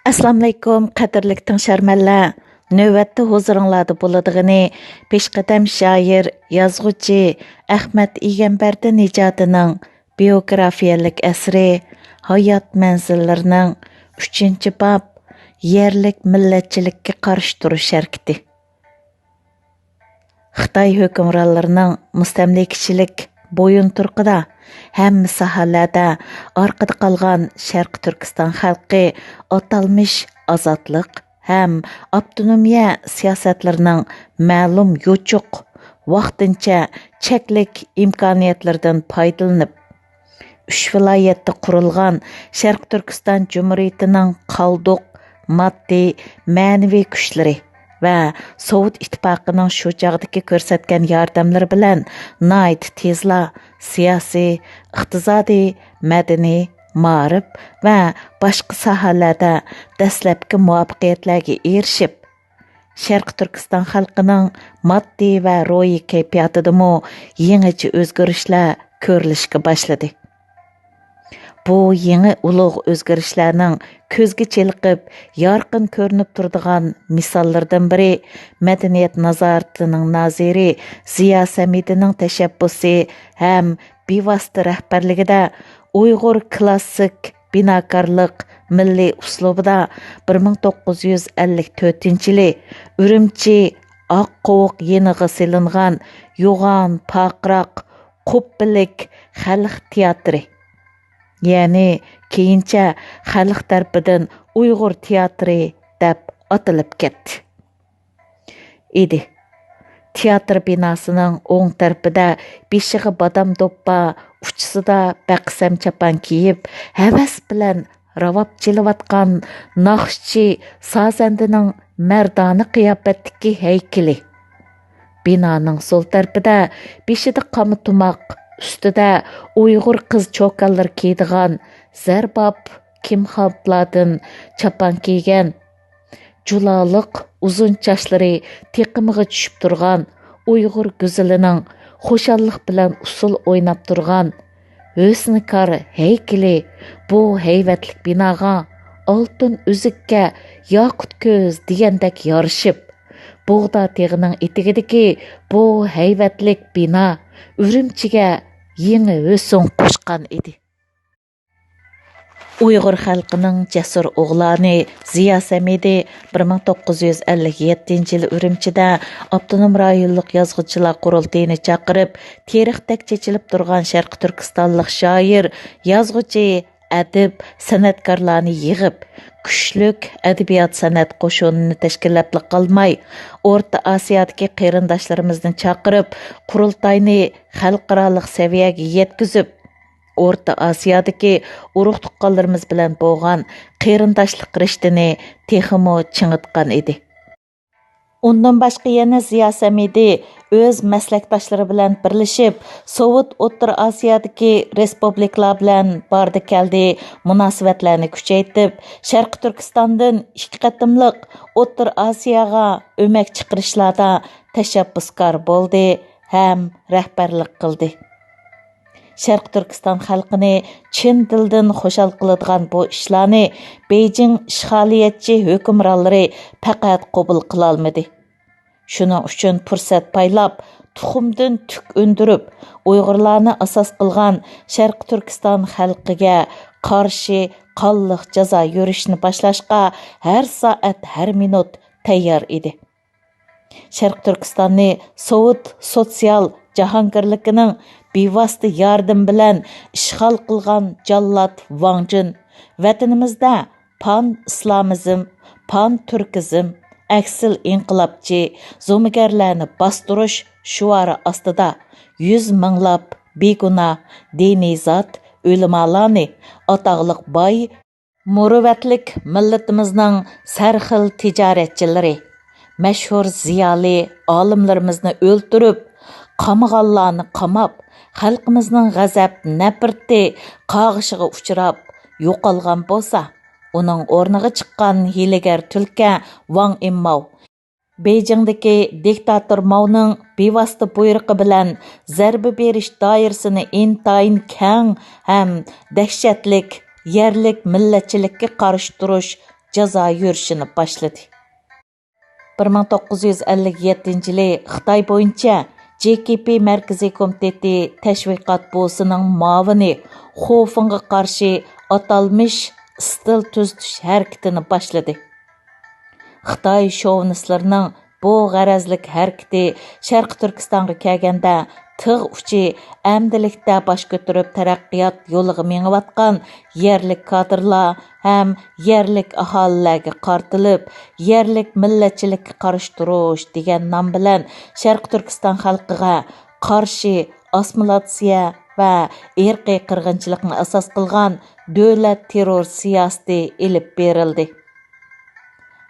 Assalamu alaykum, qadrlik tingşarmanlar. Növbətdə huzuringlarda bo'ladiğini peshqadam shoir, yozuvchi ئەخمەت ئىگەمبەردى nijodining biografiyalik asri ھايات مەنزىللىرىنىڭ 3-bob يەرلىك مىللەتچىلىككە قارشى تۇرۇش ھەركىتى. Xitoy hukmronlarining mustamlikachilik bo'yinturqida hamma sohalarda orqada qolgan Sharqi Turkiston xalqi atalmish ozodlik ham avtonomiya siyosatlarining ma'lum yo'chuq vaqtincha cheklik imkoniyatlardan foydalanib 3 viloyatda qurilgan Sharqi Turkiston Jumhuriyatining qalduq moddiy ma'naviy kuchlari va Sovet ittifoqining shu chog'dagi ko'rsatgan yordamlari bilan nayt tezla siyosiy, iqtisodiy, madaniy, ma'rif va boshqa sohalarda dastlabki muvaffaqiyatlarga erishib, Sharq Turkiston xalqining moddiy va ro'yi kayfiyatidami yangicha o'zgarishlar ko'rilishga boshladi. Bu yangi ulug' o'zgarishlarning ko'zga cheliqib, yorqin ko'rinib turadigan misollardan biri madaniyat nazoratining naziri Ziyo Samidining tashabbusi ham bevosita rahbarligida Uyg'ur klassik binokorlik milliy uslubida 1954-yili Urumchi Oqqo'q yeniga silingan yo'g'on poqroq qo'ppilik xalq teatri, ya'ni keyincha xalq tarafidan Uyg'ur teatri deb atalib ketdi. Edi. Teatr binosining o'ng tarafida beshig'i badam do'ppa, uchisida baqsam chapan kiyib, havas bilan ravab chilayotgan naqshchi sozandining mardona qiyofatdagi haykali. Binoning so'l tarafida beshida qama tumoq, ustida Uyg'ur qiz cho'kanlar kiydigan zarbob kimxoblardan chapan kiygan, juloliq uzun chochlari teqimiga tushib turgan Uyg'ur go'zalining xushallik bilan usul o'ynab turgan husnikor haykali bu hayvatlik binoga oltin uzukka yoqut ko'z degandek yorishib, bug'da teg'ining etigidagi bu hayvatlik bino Urumchiga yangi husn qo'shgan edi. Uyg'ur xalqining jasur o'g'loni Ziyo Samidi 1957-yil Urumchida avtonom rayonlik yozuvchilar qurultayini chaqirib, tarixdek chechilib turgan Sharqi Turkistonlik shoir, yozuvchi, adib, san'atkorlarni yig'ib, kuchlik adabiyot san'at qo'shinini tashkillab qilmay, O'rta Osiyodagi qarindoshlarimizni chaqirib, qurultayni xalqaro saviyaga yetkazib, O'rta Osiyodagi urug' tuqqanlarimiz bilan bo'lgan qarindoshlik rishtini texmo chingitgan edi. Undan boshqa yana Ziyo Samidi o'z maslakdoshlari bilan birlashib, Sovet O'rta Osiyodagi respublikalar bilan bordi keldi munosabatlarni kuchaytirib, Sharqi Turkistondan 2 qatimliq O'rta Osiyoga o'mak chiqarishlarda tashabbuskor bo'ldi ham rahbarlik qildi. Sharq Turkiston xalqini chin dildan xushal qiladigan bu ishlarni Beijing ishg'oliyatchi hukmronlari faqat qabul qila olmadi. Shuning uchun fursat paylab, tuxumdan tuk undirib, Uyg'urlarni asos qilgan Sharq Turkiston xalqiga qarshi qonliq jazo yurishni boshlashga har soat, har minut tayyor edi. Sharq Turkistonni Sovet sotsial jahongirligining bevosita yardım bilan ishg'ol qilgan jallod Vangjin vatanimizda pan-islomizm, pan-turkizm, aksil inqilobchi zo'migarlarni bostirish shuari ostida 100 minglab beguna diniy zot o'limalarni atog'liq boy muruvvatlik millatimizning sarxil tijoratchilari, mashhur ziyoli olimlarimizni o'ltirib, qamag'anlarni qamab, xalqimizning g'azab nafrati qog'ishiga uchrab yo'qolgan bo'lsa, uning o'rniga chiqqan hiylagar tulka Wang Immo Beijingdagi diktator Maoning bevosita buyrug'i bilan zarba berish doirasini intayin keng ham dahshatlik yerlik millatchilikka qarshi turish jazo yurishini boshladi. 1957-yili Xitoy bo'yicha JKP Markaziy komiteti tashviqot bo'sining muavini Xofinga qarshi atalmış stil tuzitish harakatini boshladi. Xitoy şovinistlarining bu g'arazlik harakati Sharq Turkistonga kelganda tig' uchi amdilikda bosh ko'tarib taraqqiyot yo'liga mengayotgan yerlik kadrlar ham yerlik aholilarga qartilib, yerlik millatchilikka qarshi turush degan nom bilan Sharq Turkiston xalqiga qarshi assimilyatsiya va irqiy qirg'inchilikni asos qilgan davlat terror siyosati ilib berildi.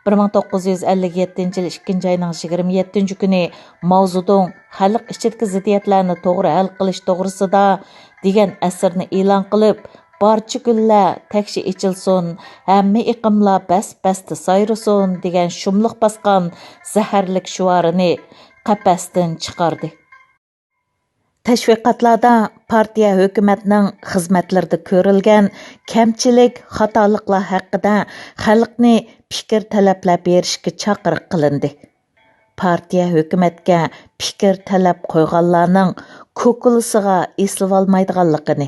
1957-yil 2 ayning 27 kuni mavzudun xalq ichidagi ziddiyatlarni to'g'ri hal qilish to'g'risida degan asarni e'lon qilib, barcha gullar takshi ichilsin, hamma iqimlar bas-basti sayrısin degan shumliq basgan zaharlik shuarini qapasdan chiqardi. Tashviqotlarda partiya hukumatning xizmatlarida ko'rilgan kamchilik, xatoliklar haqida xalqni fikr talablar berishga chaqiriq qilindi. Partiya hukumatga fikr talab qo'yganlarning ko'kulisiga eslib olmaydiganligini,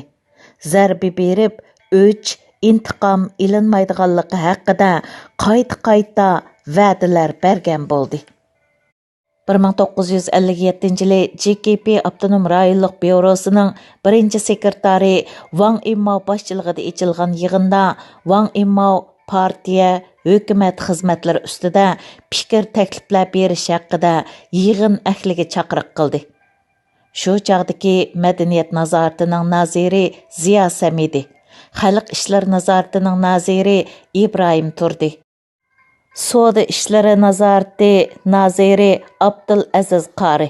zarbi berib, o'ch, intiqom ilinmaydiganligi haqida qayta va'dalar bergan bo'ldi. 1957-yili JKP Avtonom rayonluq byurosining birinchi sekretari Wang Imao boshchiligida ochilgan yig'inda Wang Imao partiya hukumat xizmatlari ustida fikr takliflar berish haqida yig'in ahliga chaqiriq qildi. Shu chog'dagi madaniyat nazoratining naziri Ziyo Samidi, xalq ishlari nazoratining naziri Ibrohim Turdi, Soda ishlari nazorati naziri Abdul Aziz Qari,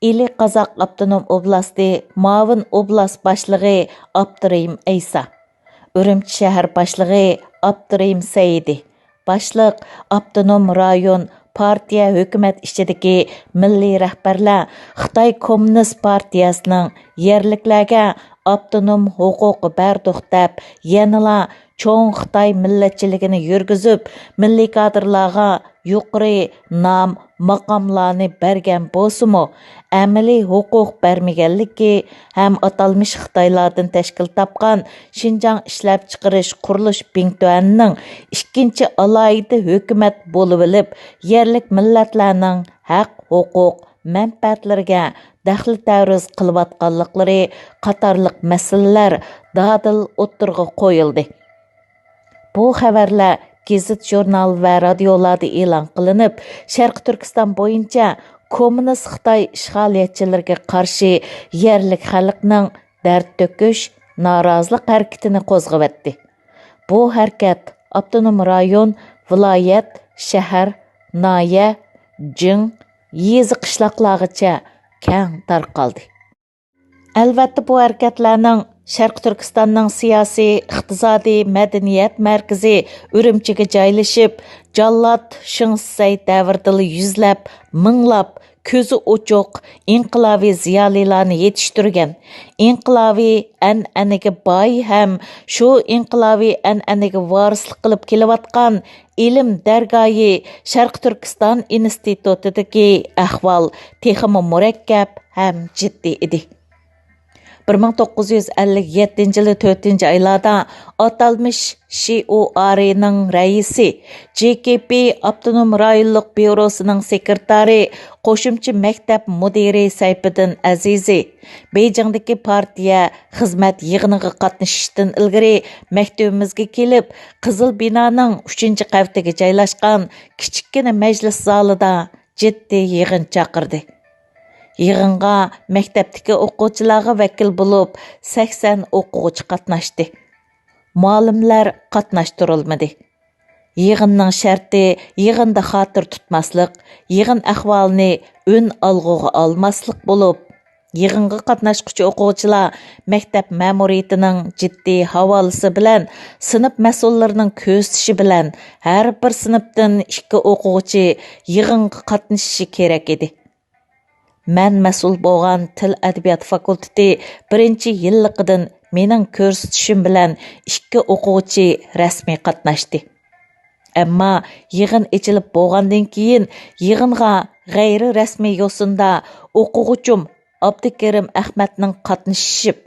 İli Qozoq Avtonom oblasti muavin oblast boshlig'i Abdurahim Aysa, Urumchi shahar boshlig'i Abdurahim Saidi, boshliq Avtonom rayon partiya hukumat ichidagi milliy rahbarlar Xitoy Kommunist partiyasining yerliklarga avtonom huquqi berduq deb yanala cho'ng Xitoy millatchiligini yurgizib, milliy kadrlarga yuqori nom maqomlarni bergan bo'lsa-mu, amaliy huquq bermaganligi ham atalmış Xitoylardan tashkil topgan Xinjiang ishlab chiqarish qurilish Bingtuanning ikkinchi alohida hukumat bo'lib olib, yerlik millatlarning haq, huquq, manfaatlariga daxli taruz qilayotganliklari qatorliq masalalar dadil o'ttirg'a qo'yildi. Bu xabarlar gazet, jurnal va radiolarda e'lon qilinib, Sharq Turkiston bo'yicha kommunist Xitoy ishg'oliyatchilariga qarshi yerlik xalqning dard to'kish, norozilik harakatini qo'zg'avatdi. Bu harakat avtonom rayon, viloyat, shahar, noya, jing, yezi qishloqlargacha keng tarqaldi. Albatta bu harakatlarning Sharq Turkistonning siyosiy, iqtisodiy, madaniyat markazi Urumchiga joylashib, Jallod Shingsay davridili yuzlab, minglab ko'zi ochiq inqilobiy ziyolilarni yetishtirgan. Inqilobiy an'anaga boy ham shu inqilobiy an'anaga varislik qilib kelayotgan ilm dargohi Sharq Turkiston institutidagi ahvol texmi murakkab ham jiddiy edi. 1957-yili 4-oylarda atalmış Şiuarining raisi, JKP Avtonom rayonluq byurosining sekretari, qo'shimcha maktab mudiri Sayfiddin Azizi, Beijingdagi partiya xizmat yig'iniga qatnashishdan ilgari maktabimizga kelib, Qizil binoning 3-qavatiga joylashgan kichikgina majlis zalida jiddiy yig'in chaqirdi. Yig'inga maktabdagi o'quvchilarga vakil bo'lib 80 o'quvchi qatnashdi. Muallimlar qatnashtirilmadi. Yig'inning sharti yig'inda xotir tutmaslik, yig'in ahvolini ön alg'uga olmaslik bo'lib, yig'inga qatnashquchi o'quvchilar maktab ma'muriyatining jiddiy havolasi bilan, sinf mas'ullarining ko'zitishi bilan har bir sinfdan 2 o'quvchi yig'inga qatnashishi kerak edi. Mən məsul bo'lgan til adabiyot fakulteti 1-yilliqidan mening ko'rsatishim bilan 2 o'quvchi rasmiy qatnashdi. Әмма yig'in echilib bo'lgandan keyin yig'inga g'ayri rasmiy yo'sinda o'quvchim Abdukarim Ahmadning qatnashib,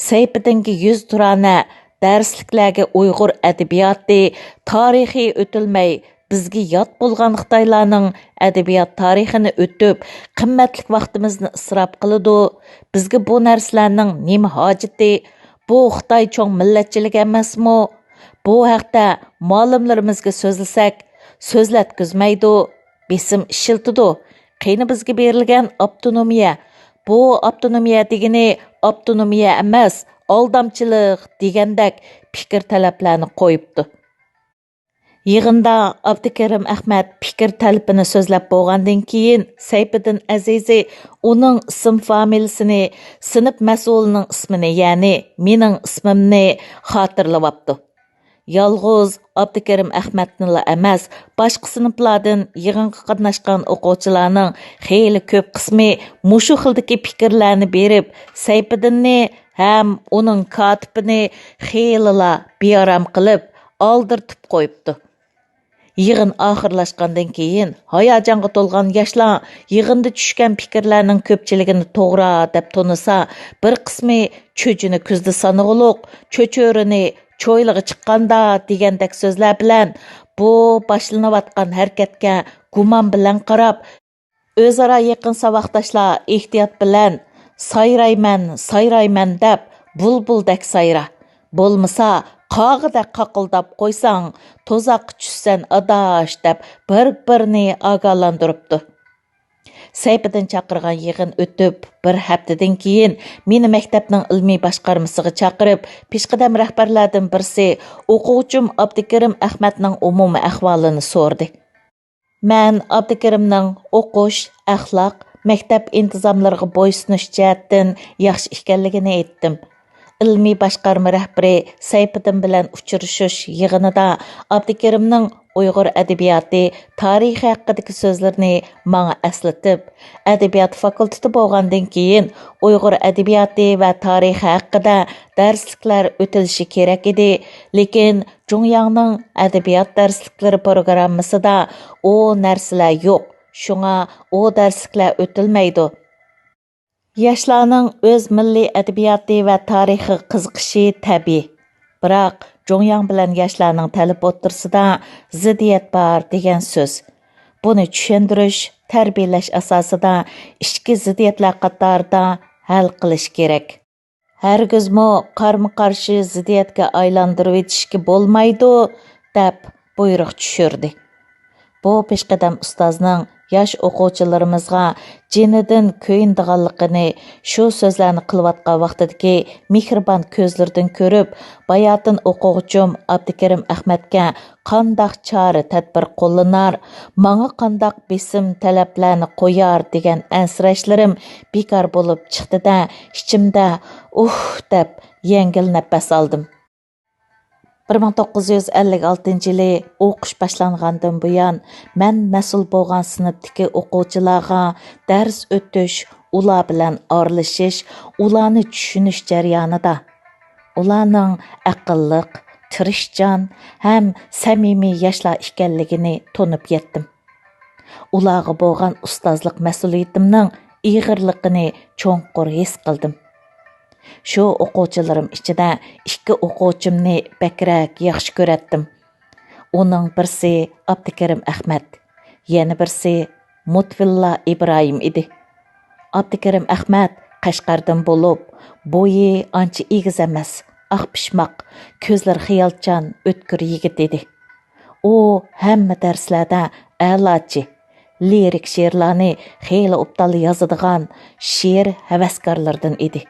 sayfidagi 100 turana darsliklarga Uyg'ur adabiyoti, tarixiy o'tilmay bizga yod bo'lgan Xitoylarning adabiyot tarixini o'tib, qimmatli vaqtimizni isrof qiladi. Bizga bu narsalarning nima hojati? Bu Xitoy cho'ng millatchilik emasmi? Bu haqda ma'lumlarimizga so'zlasak, so'zlatkizmaydi, besim ishiltidi. Qeyni bizga berilgan avtonomiya. Bu avtonomiya degani avtonomiya emas, aldamchilik degandek fikr talablarni qo'yibdi. Yig'inda Abdukarim Ahmad fikr talabini so'zlab bo'lgandan keyin Sayfiddin Azizi uning ism familiyasini, sinf mas'ulining ismini, ya'ni mening ismimni xotirlayapti. Yalğız Abdukarim Ahmadnilla emas, boshqa sinflardan yig'inga qatnashgan o'quvchilarning xeyli ko'p qismi mushu xildagi fikrlarni berib, Sayfiddinni ham uning kotibini xeylilar bearam qilib, oldirtib qo'yibdi. Yig'in oxirlashgandan keyin hayajonga to'lgan yoshlar yig'inda tushgan fikrlarning ko'pchiligini to'g'ri deb tunisa, bir qismi cho'jini kuzda sanig'uluq, cho'cho'rini cho'ylig'i chiqqanda degandek so'zlar bilan bu boshlanayotgan harakatga gumon bilan qarab, o'zaro yaqin saboqdoshlar ehtiyot bilan sayrayman deb bulbuldek sayra. Bo'lmasa qog'ida qaqildab qo'ysang, to'zoqqa tushsan adash deb bir-birini ogohlantiribdi. Sayfiddin chaqirgan yig'in o'tib, bir haftadan keyin meni maktabning ilmiy boshqarmasiga chaqirib, peshqadam rahbarlardan birisi o'quvchim Abdukarim Ahmadning umumiy ahvolini so'rdi. Men Abdukarimning o'qish, axloq, maktab intizomlariga bo'ysunish jihatdan yaxshi ekanligini aytdim. Ilmiy boshqarma rahbari Sayfiddin bilan uchrashish yig'inida Abdukarimning Uyg'ur adabiyoti, tarixi haqidagi so'zlarini menga eslatib, adabiyot fakulteti bo'lgandan keyin Uyg'ur adabiyoti va tarixi haqida darsliklar o'tilishi kerak edi, lekin Jungyangning adabiyot darsliklari programmasida o narsalar yo'q. Shunga o darsliklar o'tilmaydi. Yoshlarning o'z milliy adabiyoti va tarixi qiziqishi tabiiy. Biroq Jungyang bilan yoshlarning talab o'tirsida ziddiyat bor degan so'z. Buni tushundirish, tarbiyalash asosida ichki ziddiyatlar qatorida hal qilish kerak. Hargizmo qarshi ziddiyatga aylantirib etishga bo'lmaydi deb buyruq tushirdi. Bu peshqadam ustozning yosh o'quvchilarimizga jinidan ko'yindiganligini, shu so'zlarni qilayotgan vaqtidagi mehribon ko'zlardan ko'rib, bayotin o'quvchim Abdukarim Ahmadga qandaq chora tadbir qo'llanar, menga qandaq besim talablarni qo'yar degan ansirashlarim bekor bo'lib chiqdi-da, ichimda deb yengil nafas oldim. 1956-yili o'qish boshlangandan buyon men mas'ul bo'lgan sinfdagi o'quvchilarga dars o'tish, ular bilan aralashish, ularni tushunish jarayonida ularning aqlliq, tirishchan ham samimiy yoshlar ekanligini tunib yetdim. Ularga bo'lgan ustozlik mas'uliyatimning ig'irligini cho'nqur his qildim. Shu o'quvchilarim ichida ikki o'quvchimni bakrak yaxshi ko'ratdim. Uning birsi Abdukarim Ahmad, yana birsi Mutfilla Ibrohim edi. Abdukarim Ahmad Qashqardan bo'lib, bo'yi ancha egiz emas, oq pishmoq, ko'zlari xiyolchan, o'tkir yigit edi. U hamma darslarda a'lochi, lirik she'rlarni xeyli obdal yozadigan she'r havaskorlardan edi.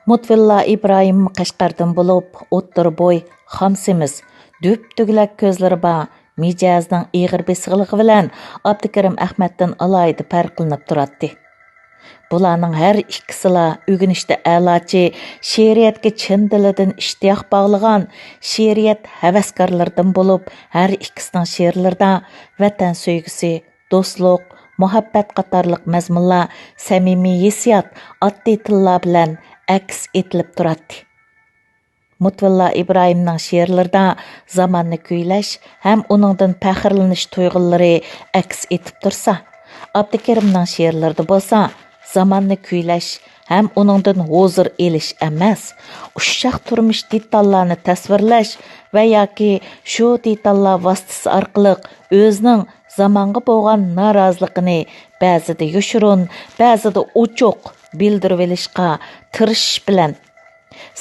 Mutfilla Ibrohim Qashqardan bo'lib, o'ttir bo'y, xamsimiz, do'p-tugilak ko'zlari bor, mijozning ig'ir besig'ligi bilan Abdukarim Ahmaddan alohida farqlanib turadi. Bularning har ikkisila o'rganishda a'lochi, she'riyatga chin dilidan ishtiyoq bog'lagan, she'riyat havaskorlaridan bo'lib, har ikkisining she'rlarida vatan sevgisi, do'stlik, muhabbat qatorliq mazmunlar, samimiy hissiyot, oddiy tillar bilan aks etilib turadi. Mutvulla İbrahimning she'rlarida zamonni kuylash ham uningdan faxrlanish tuyg'ulari aks etib tursa, Abdukarimning she'rlarida bo'lsa, zamonni kuylash ham uningdan hozir elish emas, ushshaq turmush detallarni tasvirlash va yoki shu detallar vositasi orqali o'zining zamonga bo'lgan noroziligini ba'zida yoshirun, ba'zida ochiq bildirib olishga tirishish bilan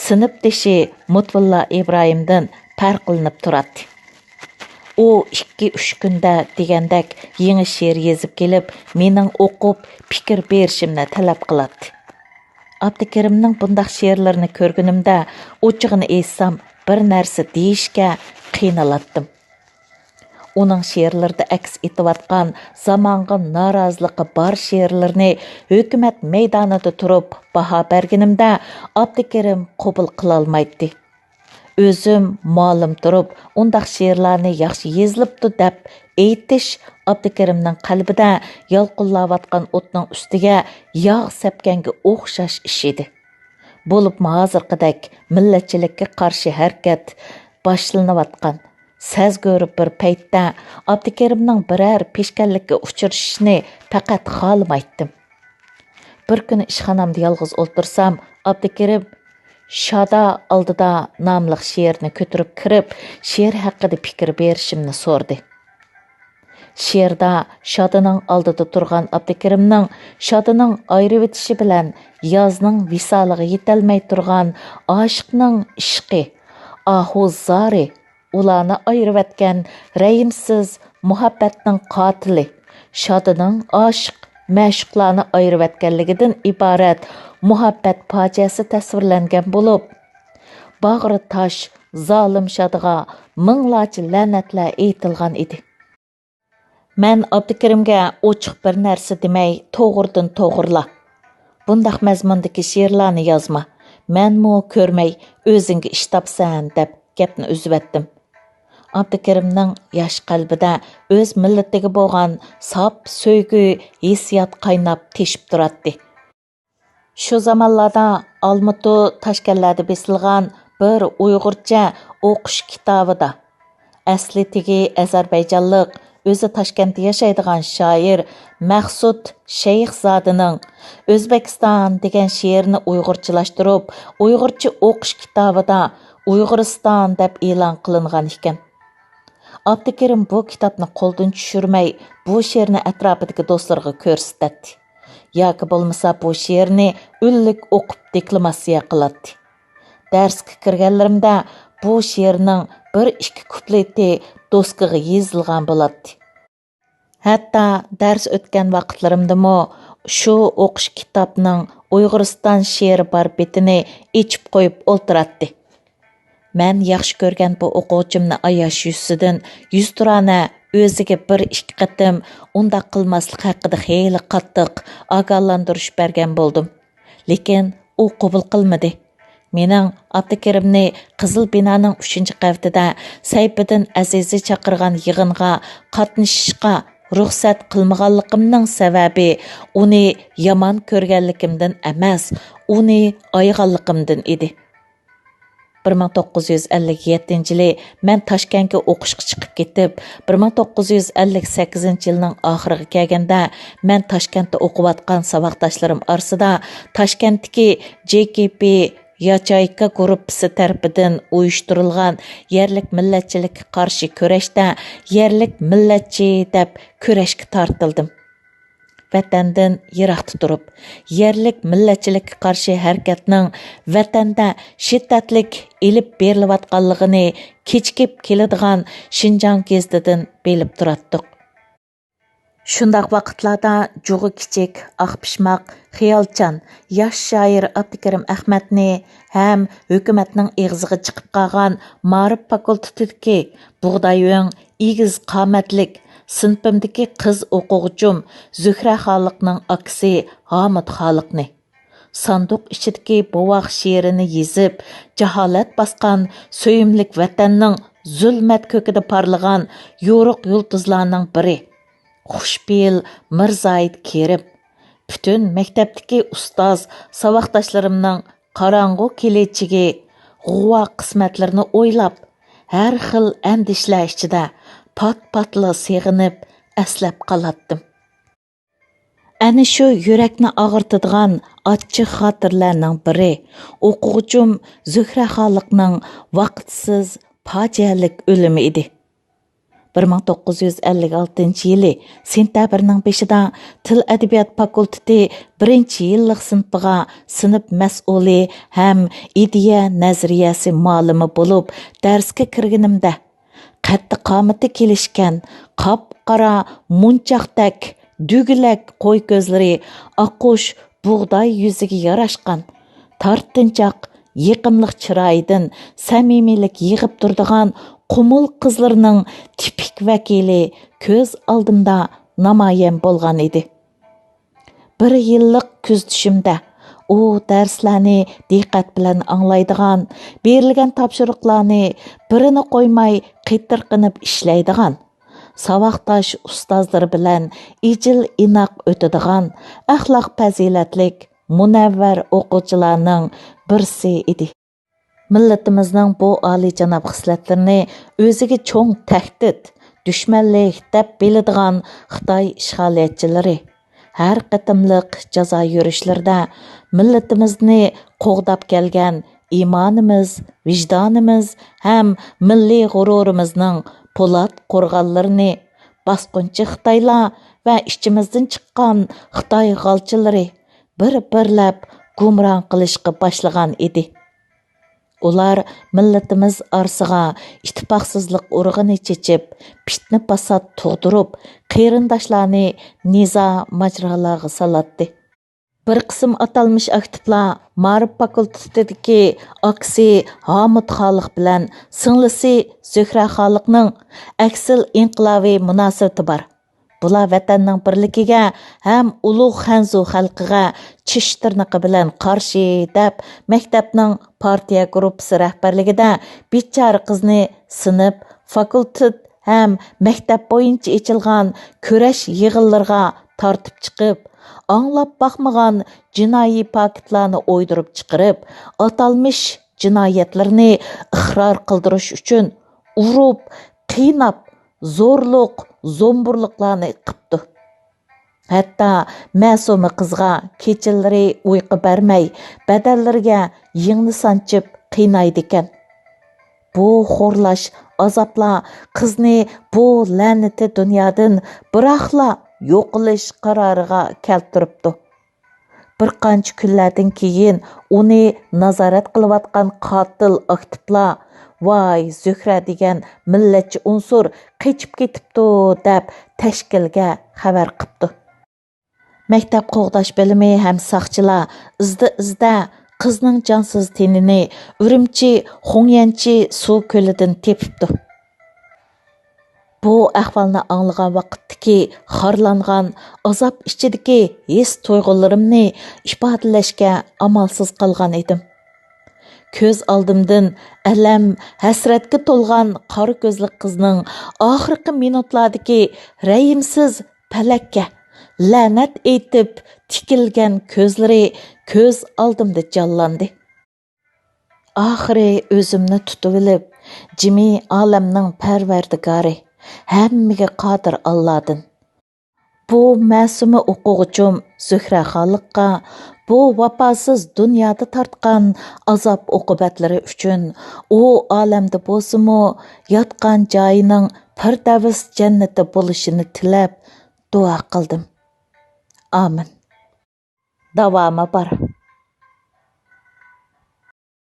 sinfdoshi Mutvulla İbrahimdan farqlanib turadi. U 2-3 kunda degandek yangi she'r yozib kelib, mening o'qib fikr berishimni talab qiladi. Abdukarimning bundaq she'rlarini ko'rganimda, o'chig'ini aytsam, bir narsa deyishga qiynalatdim. Uning she'rlarida aks etayotgan zamonga noroziligi bor she'rlarni hukumat maydonida turib baho berganimda, Abdukarim qabul qila olmaydi. O'zim ma'lum turib, undaq she'rlarni yaxshi yozilibdi deb aytish Abdukarimning qalbida yolqinlayotgan o'tning ustiga yog' sepganga o'xshash ish edi. Bo'lib hozirgidek millatchilikka qarshi harakat boshlanayotgan saz ko'rib bir paytda Abdukarimning biror peshkanlikka uchrashishni faqat xohlamaydim. Bir kuni ishxonamda yolg'iz o'tirsam, Abdukarim Shoda oldida nomli she'rni ko'tarib kirib, she'r haqida fikr berishimni so'rdi. She'rda Shodaning oldida turgan Abdukarimning Shodaning ayrib o'tishi bilan yozning visoliga yetolmay turgan oshiqning ishqi, ahuzari, ularni ayrib etgan rayimsiz muhabbatning qotili, Shodaning oshiq ma'shuqlarni ayirib etganligidan iborat muhabbat fojiasi tasvirlangan bo'lib, bag'ri tosh zolim Shodaga minglarcha la'natlar aytilgan edi. Men Abdukarimga ochiq bir narsa demay, to'g'ridan to'g'rila. Bundaq mazmundagi she'rlarni yozma. Menmu ko'rmay o'zingga ish topsan deb gapni uzib etdim. Abdukarimning yosh qalbida o'z millatiga bo'lgan sof so'ygu hissiyot qaynab teshib turadi. Shu zamonlarda Olmutu Toshkentlarda besilgan bir Uyg'urcha o'qish kitobida asli tegi Ozarbayjonlik, o'zi Toshkentda yashaydigan shoir Maqsud Shayxzodining O'zbekiston degan she'rini uyg'urchalashtirib, Uyg'urcha o'qish kitobida Uyg'uriston deb e'lon qilingan ekan. Abdukarim bu kitobni qo'ldan tushirmay, bu she'rni atrofidagi do'stlarga ko'rsatdi. Yoki bo'lmasa bu she'rni o'nlik o'qib deklamatsiya qiladi. Darsga kirganlarimda bu she'rning 1-2 kupleti do'stga yozilgan bo'ladi. Hatto dars o'tgan vaqtlarimdami shu o'qish kitobning Uyg'uriston she'ri bor betini ichib qo'yib o'ltiradi. Men yaxshi ko'rgan bu o'quvchimni ayash yuzidan yuzturana o'ziga 1-2 qatim undaq qilmaslik haqida xeyli qattiq ogohlantirish bergan bo'ldim. Lekin u qabul qilmadi. Mening Abdukarimni Qizil binoning 3-qavatida Sayfiddin Azizi chaqirgan yig'inga qatnashishga ruxsat qilmaganligimning sababi uni yomon ko'rganligimdan emas, uni ayganligimdan edi. 1957-yili men Toshkentga o'qishga chiqib ketib, 1958-yilning oxiriga kelganda men Toshkentda o'qiyotgan saboqdoshlarim orasida Toshkentdagi JKP Yachayka gruppasi tarafidan uyushtirilgan yerlik millatchilikka qarshi kurashda yerlik millatchi deb kurashga tortildim. Vatandan yiroqda turib, yerlik millatchilikka qarshi harakatning vatanda shiddatlik elib berilayotganligini kechikib keladigan Shinjong gezitidan bilib turatdik. Shundaq vaqtlarda jug'i kichik, oqpishmoq, xiyolchan yosh shoir Abdukarim Әхмәтni ham hukumatning eg'ziga chiqib qolgan Ma'rif fakultetidagi bug'doying egiz qomatlik sinfimdagi qiz o'quvchim Zuhra Xoliqning aksi Hamid Xoliqni sanduq ichidagi bovoq she'rini yezib, jaholat bosgan so'yimlik vatanning zulmat ko'kida parlagan yo'riq yulduzlarning biri Xushbel Mirzoid Kerim butun maktabdagi ustoz savoqdoshlarimning qorong'u kelechigi g'uva qismatlarini o'ylab, har xil andishlar ichida pat-patla seg'inib, aslab qolatdim. Ana shu yurakni og'irtadigan achchiq xotirlarning biri o'quvchim Zuhra Xoliqning vaqtsiz fojialik o'limi edi. 1956 yili sentyabrning 5-da Til Adabiyot fakulteti 1-yillik sinfiga sinf mas'uli ham ideya nazariyasi ma'lumi bo'lib darsga kirganimda qattiq qomati kelishgan, qop-qora munchoqdak dügülək qo'y ko'zlari oqush bug'doy yuziga yarashgan, tortinchoq, yiqimliq chiroyidan samimiylik yig'ib turadigan qumul qizlarning tipik vakili ko'z oldimda namoyon bo'lgan edi. 1 yillik kuzatishimda u darslarni diqqat bilan anglaydigan, berilgan topshiriqlarni birini qo'ymay qitirqinib ishlaydigan, savaqtash ustozlar bilan ijil inoq o'tadigan, axloq fazilatlik, munavvar o'quvchilarning birisi edi. Millatimizning bu oliyjanob xislatlarini o'ziga cho'ng tahdid, dushmanlik deb biladigan Xitoy ishg'oliyatchilari har qatimliq jazo yurishlarda millatimizni qo'g'dab kelgan iymonimiz, vijdonimiz ham milliy g'ururimizning po'lat qo'rg'onlarini bosqinchi Xitoylar va ichimizdan chiqqan Xitoy g'alchilari bir-birlab gumron qilishga boshlagan edi. Ular millatimiz orasiga ittifoqsizlik urug'ini chechib, fitna fasod tug'dirib, qarindoshlarni nizo majrolarga solatdi. Bir qism atalmış aktivlar Ma'rif fakultetidagi aksi Hamid Xoliq bilan singlisi Zuhra Xoliqning aksil inqilobiy munosabati bor. Bular vatanning birligiga ham ulug' Xanzu xalqiga chish tirnoqi bilan qarshi deb maktabning partiya gruppasi rahbarligida bechora qizni sinib, fakultet ham maktab bo'yicha ochilgan kurash yig'inlariga tortib chiqib, anglab baxmagan jinoiy paketlarni o'ydirib chiqarib, atalmış jinoyatlarni iqror qildirish uchun urib, qiynab, zo'rliq, zo'mburliqlarni qilibdi. Hatto ma'suma qizga kechalari uyqu bermay, badallariga yingni sanchib qiynaydi ekan. Bu xo'rlash, azoblar qizni bu la'nati dunyodan biroqla yo'qilish qaroriga keltiribdi. Bir qancha kunlardan keyin uni nazorat qilayotgan qotil aktivlar "Voy, Zuhra degan millatchi unsur qechib ketibdi" deb tashkilga xabar qilibdi. Maktab qo'g'dash bilimi ham saqchilar izda qizning jonsiz tenini Urumchi Xongyanchi suv ko'lidan tepibdi. Bu ahvolni anglagan vaqtdagi xorlangan, azob ichidagi his tuyg'ularimni ifodalashga amalsiz qolgan edim. Ko'z oldimdan alam, hasratga to'lgan qora ko'zli qizning oxirgi minutlardagi rayimsiz palakka la'nat aytib tikilgan ko'zlari ko'z oldimda jonlandi. Oxiri o'zimni tutib olib, jimi olamning parvardigori, hammaga qodir Allohdan bu ma'suma o'quvchim Zuhra Xoliqqa bu vafosiz dunyoda tortgan azob uqubatlari uchun u olamda bo'lsa-mu yotgan joyining firdavs jannati bo'lishini tilab duo qildim. Amin. Davomi bor.